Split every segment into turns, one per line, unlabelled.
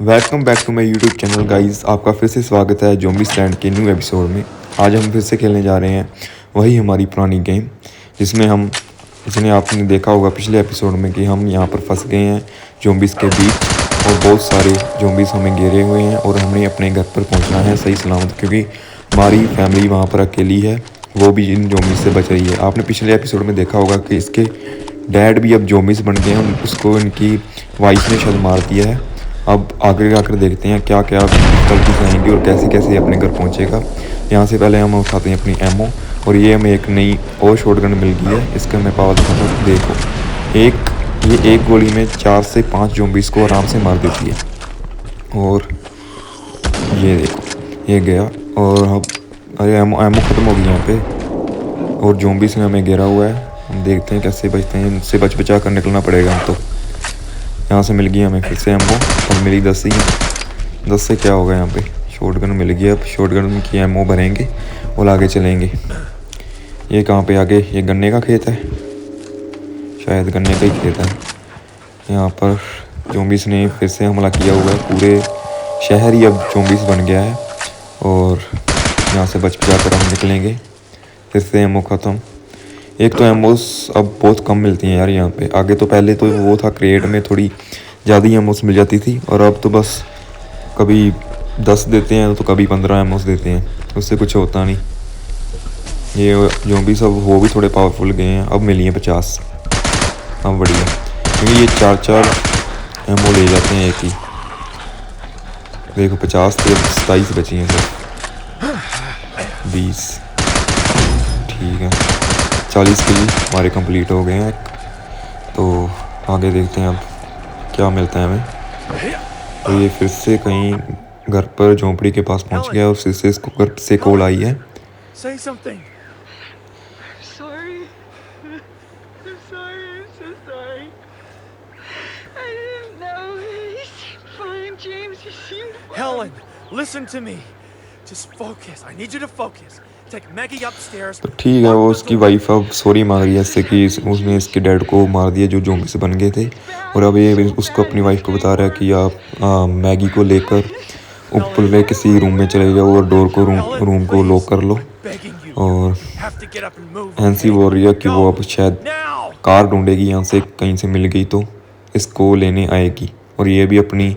Welcome back to my YouTube channel guys. आपका फिर से स्वागत है ज़ॉम्बीज़ लैंड के न्यू एपिसोड में। आज हम फिर से खेलने जा रहे हैं वही हमारी पुरानी गेम जिसने आपने देखा होगा पिछले एपिसोड में कि हम यहाँ पर फंस गए हैं ज़ॉम्बीज़ के बीच और बहुत सारे ज़ॉम्बीज़ हमें घेरे हुए हैं और हमें अपने घर पर पहुँचना है सही सलामत, क्योंकि हमारी फैमिली वहाँ पर अकेली है, वो भी इन ज़ॉम्बीज़ से बच रही है। आपने पिछले एपिसोड में देखा होगा कि इसके डैड भी अब ज़ॉम्बीज़ बन गए हैं, उसको इनकी वाइफ ने शायद मार दिया है। अब आगे आकर देखते हैं क्या क्या डिफिकल्टीज आएंगी और कैसे कैसे अपने घर पहुंचेगा। यहाँ से पहले हम उठाते हैं अपनी एमओ और ये हमें एक नई और शॉटगन मिल गई है। इसका मैं पावर दिखाता हूँ, देखो ये एक गोली में 4 से 5 ज़ॉम्बीज़ को आराम से मार देती है। और ये देखो ये गया और अब अरे एमओ एमओ ख़त्म हो गई यहाँ पे और ज़ॉम्बीज़ ने हमें घेरा हुआ है। हम देखते हैं कैसे बचते हैं, इनसे बच बचा कर निकलना पड़ेगा हम तो। यहाँ से मिल गई हमें फिर से एमओ और मिली 10 ही। 10 से क्या होगा, यहाँ पे शॉटगन मिल गई। अब शॉटगन की एमओ भरेंगे और आगे चलेंगे। ये कहाँ पे आगे, ये गन्ने का खेत है, शायद गन्ने का ही खेत है। यहाँ पर ज़ॉम्बीज़ ने फिर से हमला किया हुआ है, पूरे शहर ही अब ज़ॉम्बीज़ बन गया है। और यहाँ से बच बचा कर हम निकलेंगे। फिर से एमओ ख़त्म। एक तो एमोस अब बहुत कम मिलती हैं यार यहाँ पे। आगे तो पहले तो वो था क्रिएट में थोड़ी ज़्यादा ही एमोस मिल जाती थी, और अब तो बस कभी 10 देते हैं तो कभी 15 एमोस देते हैं, उससे कुछ होता नहीं। ये जो भी सब वो भी थोड़े पावरफुल गए हैं। अब मिली हैं 50। अब बढ़िया, क्योंकि ये 4-4 एमओ ले जाते हैं एक ही। देखो 50 से 27 बची हैं सर, 20, ठीक है। 40 किल हमारे कंप्लीट हो गए हैं। तो आगे देखते हैं अब क्या मिलता है हमें। तो ये फिर से कहीं घर पर झोंपड़ी के पास पहुंच गया और फिर से इसको घर से कॉल आई है।
Helen, listen to me. Just focus. I need you to focus. Take Maggie upstairs.
तो ठीक है, वो उसकी वाइफ अब सॉरी मांग रही है इससे कि उसने इसके डैड को मार दिया जो ज़ॉम्बी से बन गए थे। और अब ये उसको अपनी वाइफ को बता रहा है कि आप मैगी को लेकर ऊपर में किसी रूम में चले जाओ और डोर को रूम को लॉक कर लो। और हैंसी बोल रही है कि वो अब शायद कार ढूंढेगी, यहाँ से कहीं से मिल गई तो इसको लेने आएगी। और ये भी अपनी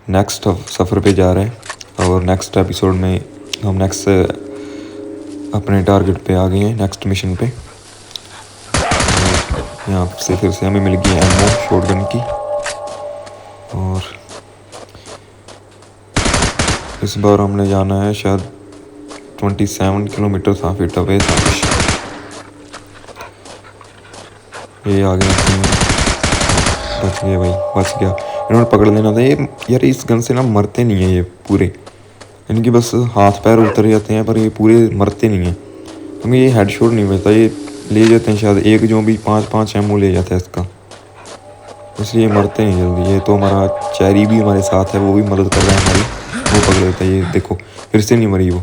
नेक्स्ट सफ़र पे जा रहा है। और नेक्स्ट एपिसोड में हम नेक्स्ट अपने टारगेट पे आ गए हैं, नेक्स्ट मिशन पे। यहाँ से फिर से हमें मिल गई एमओ शॉटगन की। और इस बार हमने जाना है शायद 27 किलोमीटर था फिट अवे था कुछ। ये आ गया, बच गया भाई, बच गया। इन्होंने पकड़ लेना था ये यार। इस गन से ना मरते नहीं है ये पूरे, इनकी बस हाथ पैर उतर जाते हैं पर ये पूरे मरते नहीं हैं, क्योंकि ये हेडशॉट नहीं मिलता। ये ले जाते हैं शायद एक जो भी 5-5 एमओ ले जाता है इसका, इसलिए मरते नहीं जल्दी। ये तो हमारा चेरी भी हमारे साथ है, वो भी मदद कर रहा है हमारी, वो पकड़ लेता है। ये देखो फिर से नहीं मरी, वो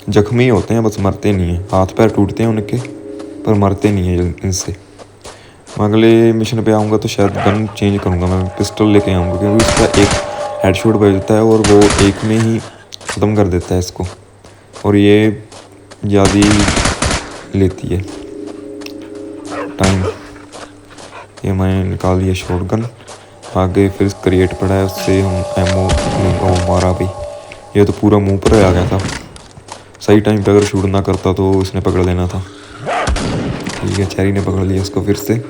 जख्मी होते हैं बस मरते नहीं हैं, हाथ पैर टूटते हैं उनके पर मरते नहीं हैं इनसे। मैं अगले मिशन पे आऊँगा तो शायद गन चेंज करूँगा, मैं पिस्टल लेके आऊँगा, क्योंकि उसका एक हेडशॉट बजता है और वो एक में ही ख़त्म कर देता है इसको, और ये ज़्यादा लेती है टाइम। ये मैंने निकाल लिया शॉटगन। आगे फिर क्रिएट पड़ा है, उससे हम एमओ मारा भी। ये तो पूरा मुंह पर आ गया था, सही टाइम पे अगर शूट ना करता तो इसने पकड़ लेना था। ठीक है, चेरी ने पकड़ लिया इसको फिर से।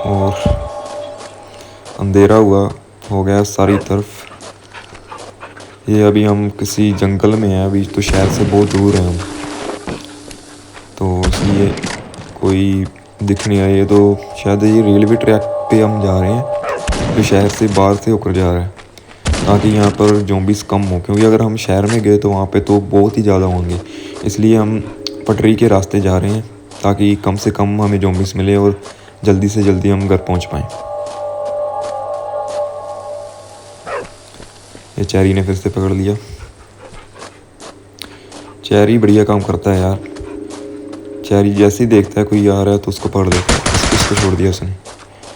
और अंधेरा हुआ हो गया सारी तरफ। ये अभी हम किसी जंगल में हैं, अभी तो शहर से बहुत दूर हैं हम, तो इसलिए कोई दिख नहीं रहा। ये तो शायद ये रेलवे ट्रैक पे हम जा रहे हैं, तो शहर से बाहर से होकर जा रहे हैं ताकि यहाँ पर ज़ॉम्बीज़ कम हो, क्योंकि अगर हम शहर में गए तो वहाँ पे तो बहुत ही ज़्यादा होंगे। इसलिए हम पटरी के रास्ते जा रहे हैं ताकि कम से कम हमें ज़ॉम्बीज़ मिले और जल्दी से जल्दी हम घर पहुँच पाएँ। ये चेरी ने फिर से पकड़ लिया। चेरी बढ़िया काम करता है यार, चैरी जैसे ही देखता है कोई आ रहा है तो उसको पकड़ लेता है। इसको छोड़ दिया उसने।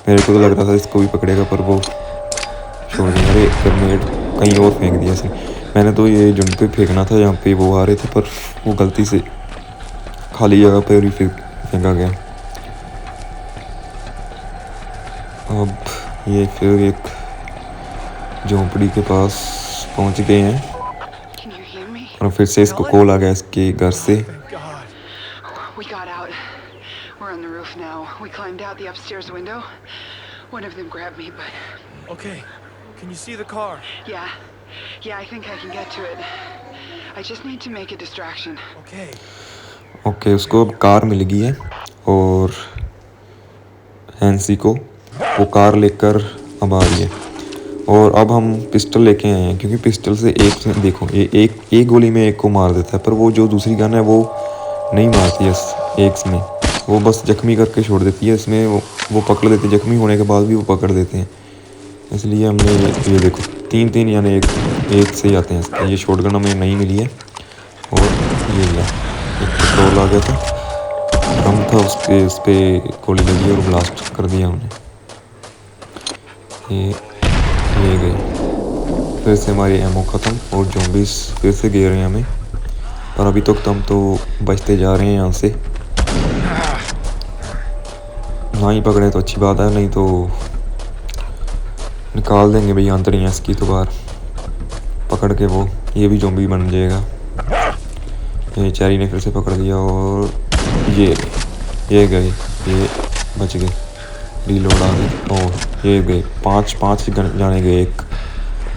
मेरे को तो लग रहा था इसको भी पकड़ेगा पर वो छोड़ दिया। अरे ग्रेनेड कहीं और फेंक दिया इसने। मैंने तो ये झुंड पे फेंकना था जहाँ पे वो आ रहे थे, पर वो गलती से खाली जगह पर ही फेंका गया। अब ये फिर एक झोंपड़ी के पास पहुँच गए हैं
Can you hear me?
और फिर से इसको कॉल आ गया इसके घर से।
Thank God.
We got out. We're on the roof now. We climbed out the upstairs window. One of them grabbed me, but
Okay. Can you see the car?
yeah. Yeah, I think I can get to it. I just need to make a distraction.
Okay.
Okay, उसको अब car मिल गई है और Hansi को वो car लेकर अब आ रही है। और अब हम पिस्टल लेके आए हैं क्योंकि पिस्टल से एक देखो ये एक गोली में एक को मार देता है, पर वो जो दूसरी गन है वो नहीं मारती है एक में, वो बस जख्मी करके छोड़ देती है। इसमें वो पकड़ देते हैं, जख्मी होने के बाद भी वो पकड़ देते हैं। इसलिए हमने ये देखो तीन यानी एक से ही आते हैं इसके। ये शॉटगन हमें नहीं मिली है और ये लिया एक पेट्रोल आ गया था, ड्रम था उसके उस पर गोली लगी और ब्लास्ट कर दिया हमने। ये गए। फिर से हमारी एमओ ख़त्म और ज़ॉम्बीज़ फिर से घेर रहे हैं हमें, पर अभी तक हम तो बचते जा रहे हैं यहाँ से। ना ही पकड़े तो अच्छी बात है, नहीं तो निकाल देंगे भैया अंतड़ियाँ इसकी तो बाहर पकड़ के। वो ये भी ज़ॉम्बी बन जाएगा। ये चैरी ने फिर से पकड़ लिया और ये गए, ये बच गए। रीलोड आ गई और ये गए। पाँच जाने गए एक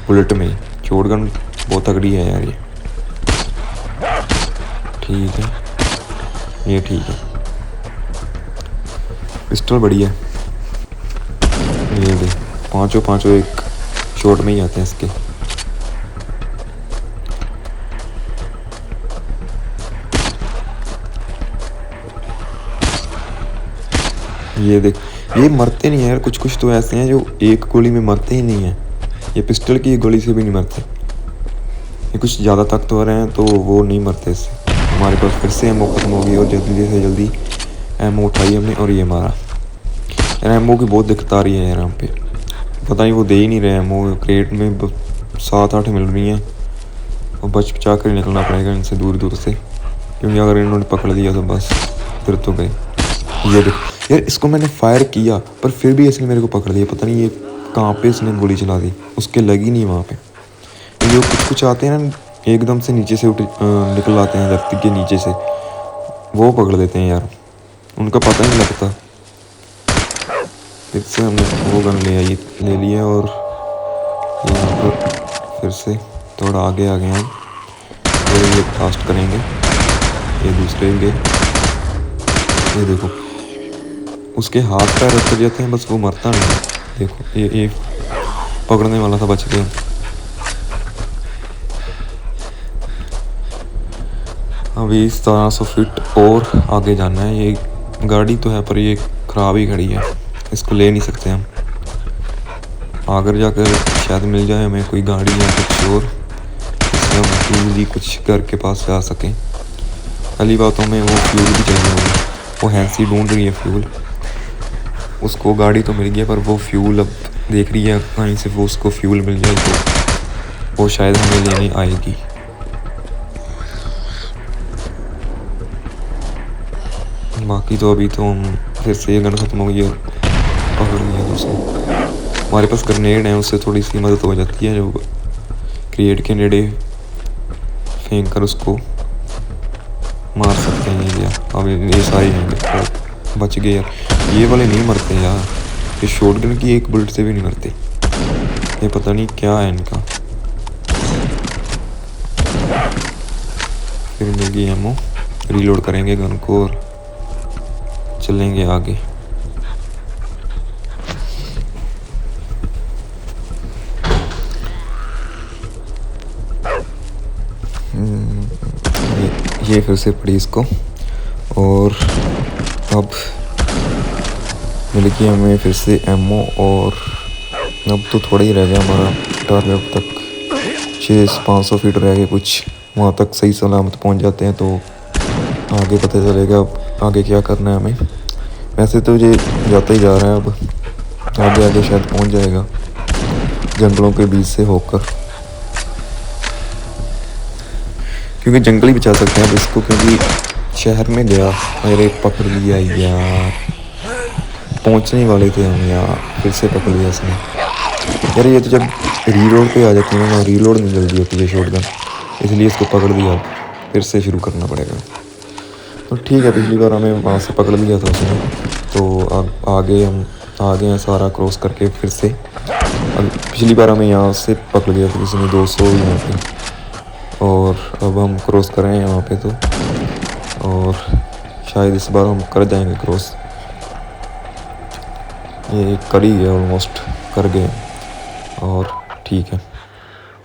बुलेट में। शॉटगन बहुत तगड़ी है यार ये। ठीक है, ये ठीक है। पिस्टल बढ़िया है। ये गए पाँचों एक शॉट में ही आते हैं इसके। ये देख, ये मरते नहीं है यार। कुछ तो ऐसे हैं जो एक गोली में मरते ही नहीं हैं। ये पिस्टल की गोली से भी नहीं मरते। ये कुछ ज़्यादा ताकतवर हैं तो वो नहीं मरते इससे। हमारे पास फिर से एमओ खत्म हो गई और जल्दी से जल्दी एमओ उठाई हमने और ये मारा। यार एमओ की बहुत दिक्कत आ रही है यार यहाँ पे। पता नहीं वो दे ही नहीं रहे एमओ। क्रेट में 7-8 मिल रही हैं और बचा कर निकलना पड़ेगा इनसे दूर से, क्योंकि अगर इन्होंने पकड़ लिया तो बस फिर तो गए। ये देख यार, इसको मैंने फायर किया पर फिर भी इसने मेरे को पकड़ लिया। पता नहीं ये कहाँ पे इसने गोली चला दी, उसके लगी नहीं वहाँ पे। जो कुछ आते हैं ना एकदम से नीचे से निकल आते हैं धरती के नीचे से, वो पकड़ देते हैं यार, उनका पता नहीं लगता। फिर से हमने वो गन ले लिया और यहाँ पर फिर से थोड़ा आगे आ गए हम। फिर ये फास्ट करेंगे। ये दूसरे गए, ये देखो उसके हाथ पैर रख जाते हैं बस वो मरता नहीं। देखो ये पकड़ने वाला था, बच गया। अभी 1700 फीट और आगे जाना है। ये गाड़ी तो है पर ये ख़राब ही खड़ी है, इसको ले नहीं सकते हम। आगे जाकर शायद मिल जाए हमें कोई गाड़ी या कुछ और, जिससे हम इजीली कुछ घर के पास जा सकें। पहली बातों में वो फ्यूल भी चाहिए होगा। वो हैंसी ढूंढ रही है फ्यूल। उसको गाड़ी तो मिल गया पर वो फ्यूल अब देख रही है कहीं से वो उसको फ्यूल मिल जाए तो वो शायद हमें लेने आएगी। बाकी तो अभी तो हम फिर से ये गन ख़त्म हो गई और पकड़ लिया तो उसको। हमारे पास ग्रेनेड है, उससे थोड़ी सी मदद हो जाती है। जो क्रिएट के नेड़े फेंक कर उसको मार सकते हैं। या अब ये सारे होंगे तो बच गए यार। ये वाले नहीं मरते यार, ये शॉटगन की एक बुलेट से भी नहीं मरते। ये पता नहीं क्या है इनका। फिर मिल गई एमओ, रीलोड करेंगे गन को और चलेंगे आगे। ये फिर से पड़ी इसको और अब मिल गया हमें फिर से एमओ। और अब तो थोड़ा ही रह गया हमारा टारगेट तक। 600-500 फीट रह गए कुछ, वहाँ तक सही सलामत पहुँच जाते हैं तो आगे पता चलेगा आगे क्या करना है हमें। वैसे तो ये जाता ही जा रहा है, अब आगे आगे शायद पहुंच जाएगा जंगलों के बीच से होकर, क्योंकि जंगल ही बचा सकते हैं अब इसको, क्योंकि शहर में गया अरे पकड़ लिया यार, पहुंचने वाले थे हम यार, फिर से पकड़ लिया इसने यार। ये तो जब रीलोड पे आ जाती है ना, रीलोड नहीं जल्दी होती है शॉटगन, इसलिए इसको पकड़ लिया, फिर से शुरू करना पड़ेगा। तो ठीक है, पिछली बार हमें वहाँ से पकड़ लिया था उसने, तो आगे हम आगे हैं सारा क्रॉस करके फिर से। अब पिछली बार हमें यहाँ से पकड़ लिया था किसी ने 200 यहाँ पे, और अब हम क्रॉस कर रहे हैं यहाँ पे तो, और शायद इस बार हम कर जाएंगे क्रॉस। ये कर ही गए, ऑलमोस्ट कर गए, और ठीक है।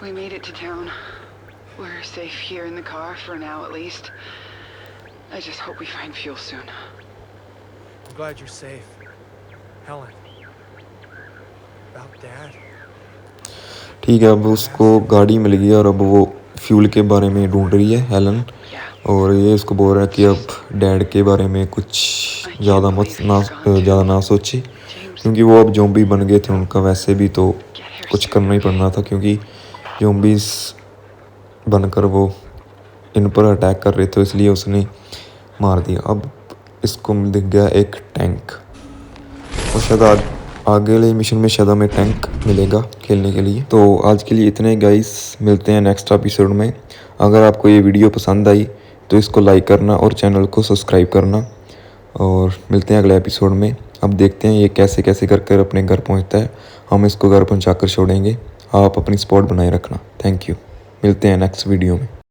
We made it to town. We're safe here in the car for now at least. I just hope we find fuel soon.
I'm glad you're safe. Helen. About Dad?
ठीक है, अब उसको गाड़ी मिल गई और अब वो फ्यूल के बारे में ढूंढ रही है हेलन, और ये उसको बोल रहा है कि अब डैड के बारे में कुछ ज़्यादा ना सोचे, क्योंकि वो अब ज़ॉम्बी बन गए थे, उनका वैसे भी तो कुछ करना ही पड़ना था, क्योंकि ज़ॉम्बीज़ बनकर वो इन पर अटैक कर रहे थे, इसलिए उसने मार दिया। अब इसको दिख गया एक टैंक, और शायद आगे मिशन में शायद हमें टैंक मिलेगा खेलने के लिए। तो आज के लिए इतने गाइस, मिलते हैं नेक्स्ट एपिसोड में। अगर आपको ये वीडियो पसंद आई तो इसको लाइक करना और चैनल को सब्सक्राइब करना, और मिलते हैं अगले एपिसोड में। अब देखते हैं ये कैसे कैसे कर अपने घर पहुंचता है, हम इसको घर पहुंचा कर छोड़ेंगे। आप अपनी सपोर्ट बनाए रखना। थैंक यू, मिलते हैं नेक्स्ट वीडियो में।